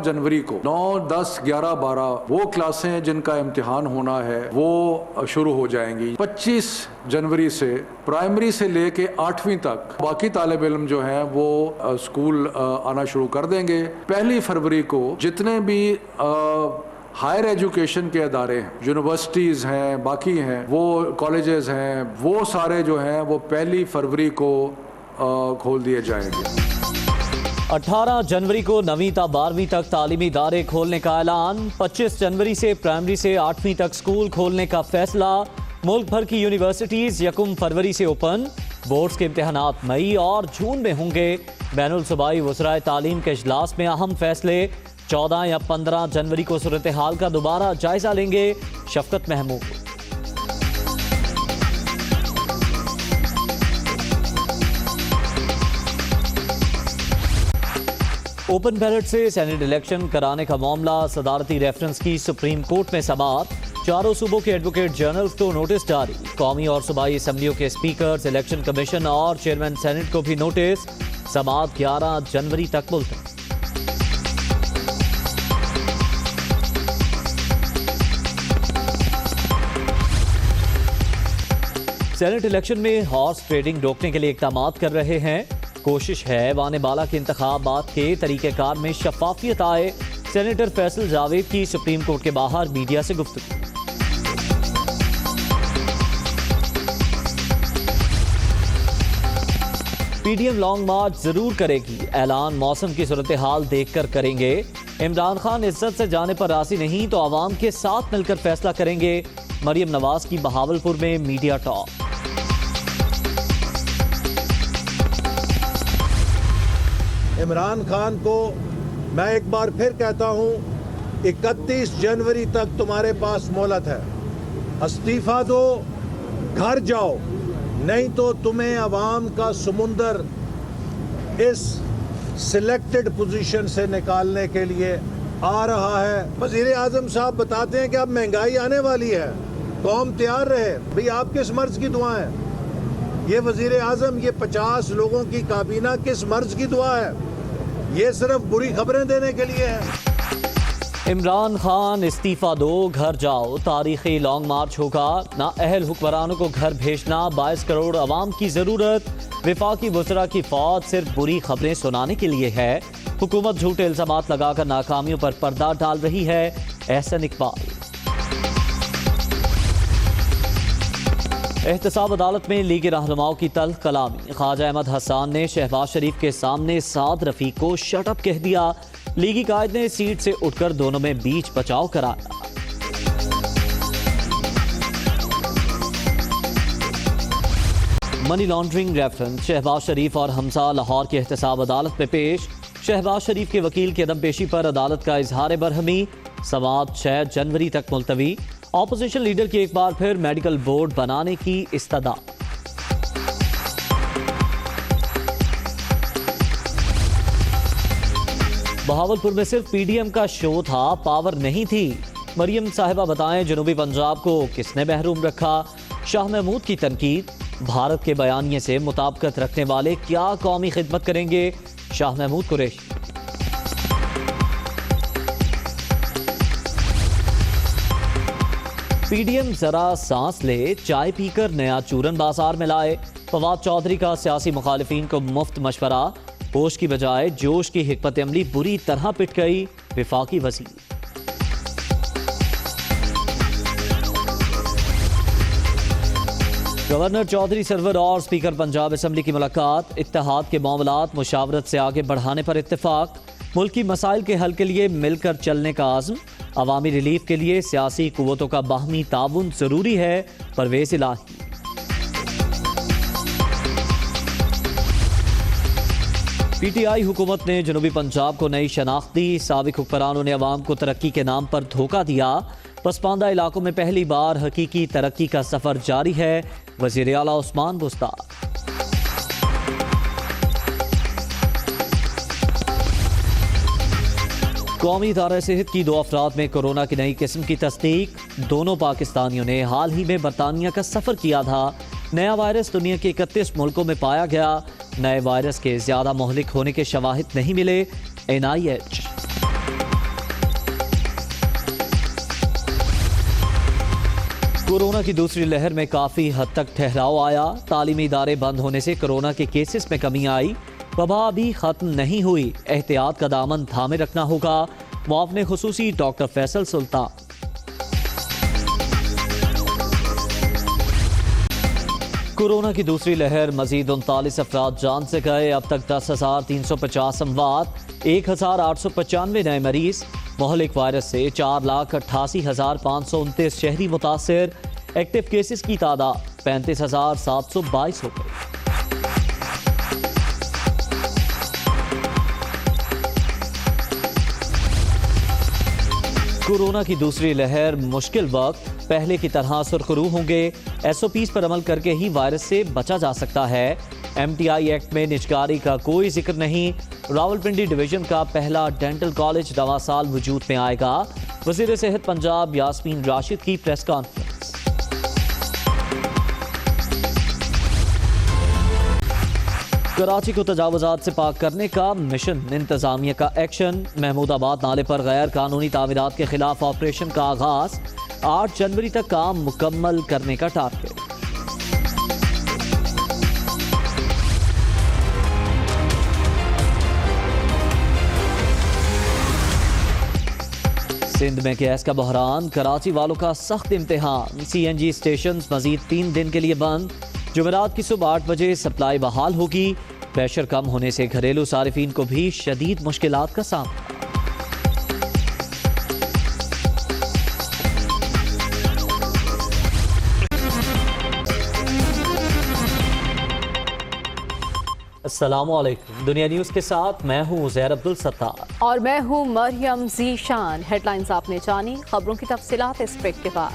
जनवरी को 9, 10, 11, 12 वो क्लासें जिनका इम्तिहान होना है वो शुरू हो जाएंगी। 25 जनवरी से प्राइमरी से लेके 8वीं तक बाकी तालिब इल्म जो हैं वो स्कूल आना शुरू कर देंगे। 1 फरवरी को जितने भी हायर एजुकेशन के अदारे हैं, यूनिवर्सिटीज़ हैं, बाकी हैं, वो कॉलेजेस हैं, वो सारे जो हैं वो 1 फरवरी को खोल दिए जाएंगे। 18 जनवरी को 9वीं ता 12वीं तक तालीमी इदारे खोलने का ऐलान। 25 जनवरी से प्राइमरी से 8वीं तक स्कूल खोलने का फैसला। मुल्क भर की यूनिवर्सिटीज़ 1 फरवरी से ओपन। बोर्ड्स के इम्तहानात मई और जून में होंगे। बैनुल सूबाई वज़राए तालीम के इजलास में अहम फैसले। 14 या 15 जनवरी को सूरत हाल का दोबारा जायजा लेंगे शफकत महमूद। ओपन बैलेट से सेनेट इलेक्शन कराने का मामला सदारती रेफरेंस की सुप्रीम कोर्ट में समाअत। चारों सूबों के एडवोकेट जनरल्स को नोटिस जारी। कौमी और सूबाई असम्बलियों के स्पीकर्स, इलेक्शन कमीशन और चेयरमैन सेनेट को भी नोटिस। समाअत 11 जनवरी तक मुलतवी। सेनेट इलेक्शन में हॉर्स ट्रेडिंग रोकने के लिए इक़दाम कर रहे हैं। कोशिश है वाने बाला के इंतखाबात के तरीक़ेकार में शफाफियत आए। सेनेटर फैसल जावेद की सुप्रीम कोर्ट के बाहर मीडिया से गुफ्तगू। पीडीएम लॉन्ग मार्च जरूर करेगी, ऐलान मौसम की सूरत हाल देखकर करेंगे। इमरान खान इज्जत से जाने पर राजी नहीं तो आवाम के साथ मिलकर फैसला करेंगे। मरियम नवाज की बहावलपुर में मीडिया टॉक। इमरान खान को मैं एक बार फिर कहता हूं, 31 जनवरी तक तुम्हारे पास मोहलत है। इस्तीफा दो, घर जाओ, नहीं तो तुम्हें अवाम का समुंदर इस सिलेक्टेड पोजीशन से निकालने के लिए आ रहा है। वज़ीर आज़म साहब बताते हैं कि अब महंगाई आने वाली है, कौम तैयार रहे। भाई आप किस मर्ज की दुआ है? ये वज़ीर आज़म, ये 50 लोगों की काबीना किस मर्ज की दुआ है? ये सिर्फ बुरी खबरें देने के लिए है। इमरान खान इस्तीफा दो, घर जाओ, तारीखी लॉन्ग मार्च होगा। ना अहल हुक्मरानों को घर भेजना, 22 करोड़ अवाम की जरूरत। विफाकी वज़रा की फौज सिर्फ बुरी खबरें सुनाने के लिए है। हुकूमत झूठे इल्जामात लगाकर नाकामियों पर पर्दा डाल रही है। एहसन इकबाल। एहतसाब अदालत में लीग रहनुमाओं की तल्ख कलामी। ख्वाजा अहमद हसन ने शहबाज शरीफ के सामने साद रफीक को शट अप कह दिया। लीगी कायद ने सीट से उठकर दोनों में बीच बचाव कराया। Money laundering reference. Shahbaz Sharif और हमजा लाहौर की एहतसाब अदालत में पेश। शहबाज शरीफ के वकील की अदम पेशी पर अदालत का इजहार बरहमी। समाअत 6 जनवरी तक मुलतवी। ऑपोजिशन लीडर की एक बार फिर मेडिकल बोर्ड बनाने की इस्तदा। बहावलपुर में सिर्फ पीडीएम का शो था, पावर नहीं थी। मरियम साहिबा बताएं जनूबी पंजाब को किसने महरूम रखा। शाह महमूद की तनकीद। भारत के बयानिए से मुताबिकत रखने वाले क्या कौमी खिदमत करेंगे। शाह महमूद कुरैशी। पीडीएम जरा सांस ले, चाय पीकर नया चूरन बाजार में लाए। फवाद चौधरी का सियासी मुखालिफिन को मुफ्त मशवरा। होश की बजाय जोश की हिकमत अमली बुरी तरह पिट गई। विफाकी वज़ीर। गवर्नर चौधरी सरवर और स्पीकर पंजाब असम्बली की मुलाकात। इत्तेहाद के मामलात मुशावरत से आगे बढ़ाने पर इत्तेफाक। मुल्की मसाइल के हल के लिए मिलकर चलने का आज़म। अवामी रिलीफ के लिए सियासी कुव्वतों का बाहमी ताउन जरूरी है। परवेज इलाही। पीटीआई हुकूमत ने जनूबी पंजाब को नई शनाख्त दी। साबिक हुक्मरानों ने अवाम को तरक्की के नाम पर धोखा दिया। पसमानदा इलाकों में पहली बार हकीकी तरक्की का सफर जारी है। वज़ीर आला उस्मान बुस्तार। कौमी इदारा सेहत की 2 अफराद में कोरोना की नई किस्म की तस्दीक। दोनों पाकिस्तानियों ने हाल ही में बरतानिया का सफर किया था। नया वायरस दुनिया के 31 मुल्कों में पाया गया। नए वायरस के ज्यादा मोहलिक होने के शवाहिद नहीं मिले। NIH। कोरोना की दूसरी लहर में काफ़ी हद तक ठहराव आया। तालीमी इदारे बंद होने से कोरोना के केसेस में कमी आई। वबा अभी ख़त्म नहीं हुई, एहतियात का दामन थामे रखना होगा। मुआवने खुसूसी डॉक्टर फैसल सुल्तान। कोरोना की दूसरी लहर, मजीद 39 अफराद जान से गए। अब तक 10,350 अमवात, 1,895 नए मरीज। मोहलिक वायरस से 4,88,529 शहरी मुतासिर। एक्टिव केसेस की तादाद 35,722 हो गई। कोरोना की दूसरी लहर, मुश्किल वक्त पहले की तरह सुरखरू होंगे। SOPs पर अमल करके ही वायरस से बचा जा सकता है। MTI एक्ट में निजकारी का कोई जिक्र नहीं। रावलपिंडी डिवीजन का पहला डेंटल कॉलेज नवा साल वजूद में आएगा। वज़ीर सेहत पंजाब यास्मीन राशिद की प्रेस कॉन्फ्रेंस। कराची को तजावुजात से पाक करने का मिशन, इंतजामिया का एक्शन। महमूदाबाद नाले पर गैर कानूनी तामीरात के खिलाफ ऑपरेशन का आगाज। 8 जनवरी तक काम मुकम्मल करने का टारगेट। सिंध में गैस का बहरान, कराची वालों का सख्त इम्तिहान। CNG स्टेशन मजीद 3 दिन के लिए बंद। जुमेरात की सुबह 8 बजे सप्लाई बहाल होगी। प्रेशर कम होने से घरेलू सारिफीन को भी शदीद मुश्किलात का सामना। अस्सलामुअलैकुम। दुनिया न्यूज़ के साथ मैं हूँ ज़ैर अब्दुल सत्तार और मैं हूँ मरियम ज़ीशान। हेडलाइंस आपने जानी, खबरों की तफसीलात इस ब्रेक के बाद।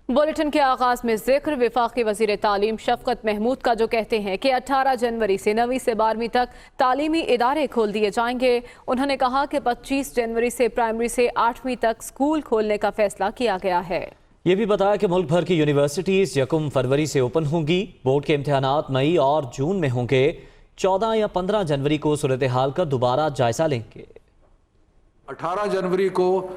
बुलेटिन के आगाज में जिक्र वफाकी वज़ीर तालीम शफकत महमूद का, जो कहते हैं कि 18 जनवरी से 9वीं से 12वीं तक तालीमी इदारे खोल दिए जाएंगे। उन्होंने कहा कि 25 जनवरी से प्राइमरी से 8वीं तक स्कूल खोलने का फैसला किया गया है। ये भी बताया कि मुल्क भर की यूनिवर्सिटीज़ 1 फरवरी से ओपन होंगी। बोर्ड के इम्तिहानात मई और जून में होंगे। 14 या 15 जनवरी को सूरत हाल का दोबारा जायजा लेंगे। 18 जनवरी को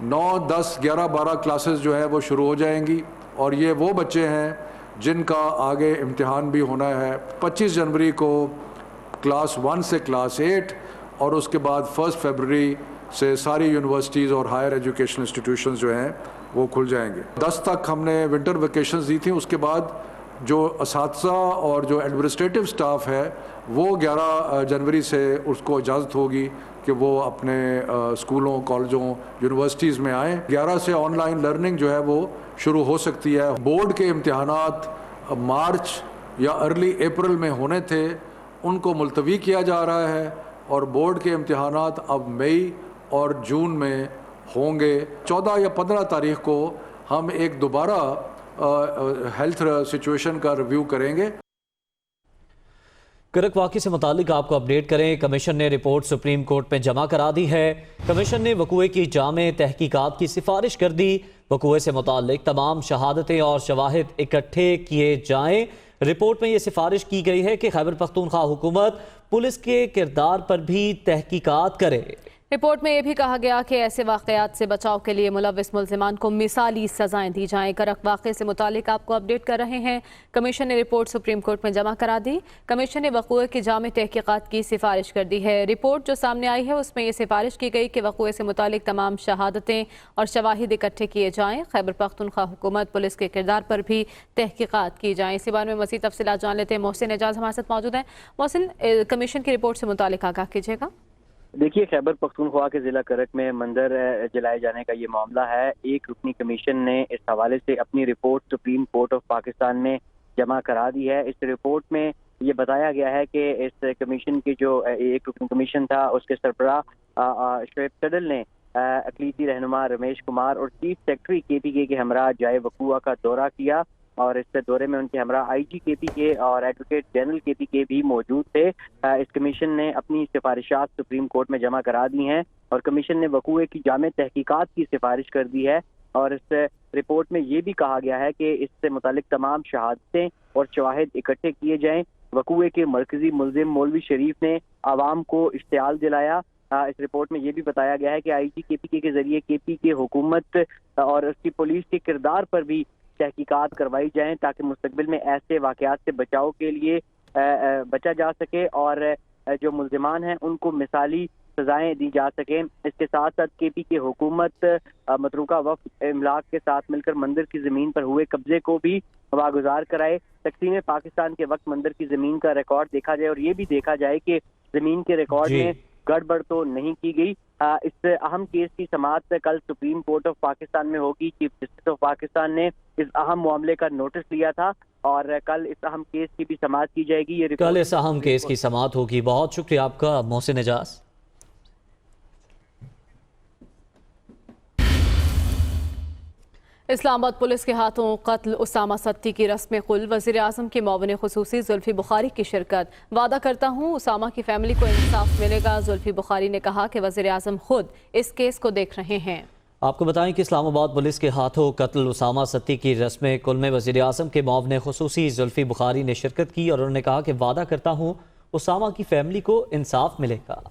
9, 10, 11, 12 क्लासेस जो है वो शुरू हो जाएंगी और ये वो बच्चे हैं जिनका आगे इम्तिहान भी होना है। 25 जनवरी को क्लास 1 से क्लास 8 और उसके बाद 1 फरवरी से सारी यूनिवर्सिटीज़ और हायर एजुकेशन इंस्टीट्यूशंस जो हैं वो खुल जाएंगे। 10 तक हमने विंटर वेकेशंस दी थी। उसके बाद जो असातिज़ा और जो एडमिनिस्ट्रेटिव स्टाफ है वो 11 जनवरी से उसको इजाज़त होगी कि वो अपने स्कूलों, कॉलेजों, यूनिवर्सिटीज़ में आएँ। 11 से ऑनलाइन लर्निंग जो है वो शुरू हो सकती है। बोर्ड के इम्तिहानात मार्च या अर्ली अप्रैल में होने थे, उनको मुलतवी किया जा रहा है और बोर्ड के इम्तिहानात अब मई और जून में होंगे। 14 या 15 तारीख को हम एक दोबारा हेल्थ सिचुएशन का रिव्यू करेंगे। करक वाक़े से मुतालिक आपको अपडेट करें। कमीशन ने रिपोर्ट सुप्रीम कोर्ट में जमा करा दी है। कमीशन ने वकूए की जामे तहकीकात की सिफारिश कर दी। वकूए से मुतालिक तमाम शहादतें और शवाहिद इकट्ठे किए जाएं। रिपोर्ट में यह सिफारिश की गई है कि खैबर पख्तूनख्वा हुकूमत पुलिस के किरदार पर भी तहकीकात करे। रिपोर्ट में यह भी कहा गया कि ऐसे वाक़यात से बचाव के लिए मुलव्विस मुल्ज़िमान को मिसाली सजाएं दी जाएं। करक वाक़े से मुतालिक आपको अपडेट कर रहे हैं। कमीशन ने रिपोर्ट सुप्रीम कोर्ट में जमा करा दी। कमीशन ने वक़ूए की जामे तहकीकात की सिफारिश कर दी है। रिपोर्ट जो सामने आई है उसमें यह सिफारिश की गई कि वक़ूए से मुतालिक तमाम शहादतें और शवाहिद इकट्ठे किए जाएँ। खैबर पख्तूनख्वा हुकूमत पुलिस के किरदार पर भी तहकीकात की जाएँ। इसी बारे में मज़ीद तफसीलात जान लेते हैं। मोहसिन एजाज हमारे साथ मौजूद हैं। मोहसिन, कमीशन की रिपोर्ट से मुतालिक आगाह कीजिएगा। देखिए, खैबर पख्तूनख्वा के ज़िला करक में मंदिर जलाए जाने का ये मामला है। एक रुकनी कमीशन ने इस हवाले से अपनी report supreme court of Pakistan में जमा करा दी है। इस रिपोर्ट में ये बताया गया है कि इस कमीशन की जो एक रुकनी कमीशन था उसके सरबराह शोएब सडल ने अक़लीती रहनुमा रमेश कुमार और चीफ सेक्रेटरी KPK के हमरा जाए वकूआ का दौरा किया और इस दौरे में उनके हमरा IG KPK और एडवोकेट जनरल KPK भी मौजूद थे। इस कमीशन ने अपनी सिफारिशात सुप्रीम कोर्ट में जमा करा दी हैं और कमीशन ने वकूए की जामे तहकीकात की सिफारिश कर दी है। और इस रिपोर्ट में ये भी कहा गया है कि इससे मुतालिक तमाम शहादतें और शवाहिद इकट्ठे किए जाएं। वकूए के मरकजी मुल्जिम मौलवी शरीफ ने आवाम को इश्तियाल दिलाया इस रिपोर्ट में ये भी बताया गया है कि आईजी केपीके के जरिए केपीके हुकूमत और उसकी पुलिस के किरदार पर भी तहकीकात करवाई जाएं ताकि मुस्तकबिल में ऐसे वाकयात से बचाव के लिए बचा जा सके और जो मुल्जिमान हैं उनको मिसाली सजाएं दी जा सकें। इसके साथ साथ केपीके हुकूमत मतरूका वफ्द इमलाक के साथ मिलकर मंदिर की ज़मीन पर हुए कब्जे को भी वागुजार कराए। तकसीम पाकिस्तान के वक्त मंदिर की ज़मीन का रिकॉर्ड देखा जाए और ये भी देखा जाए कि ज़मीन के रिकॉर्ड में गड़बड़ तो नहीं की गई। इस अहम केस की समाअत कल सुप्रीम कोर्ट ऑफ पाकिस्तान में होगी। चीफ जस्टिस ऑफ पाकिस्तान ने इस अहम मामले का नोटिस लिया था और कल इस अहम केस की भी समाअत की जाएगी। ये कल इस अहम केस की समाअत होगी। बहुत शुक्रिया आपका मोहसिन एजाज। इस्लामाबाद पुलिस के हाथों कत्ल उसामा सत्ती की रस्म कुल, वज़ीर आज़म के मुआविन खुसूसी जुल्फी बुखारी की शिरकत। वादा करता हूँ उसामा की फैमिली को इंसाफ मिलेगा। जुल्फी बुखारी ने कहा कि वज़ीर आज़म खुद इस केस को देख रहे हैं। आपको बताएं कि इस्लामाबाद पुलिस के हाथों कत्ल उसामा सत्ती की रस्म कुल में वज़ीर आज़म के मुआविन खुसूसी जुल्फी बुखारी ने शिरकत की और उन्होंने कहा कि वादा करता हूँ उसामा की फैमिली को इंसाफ मिलेगा।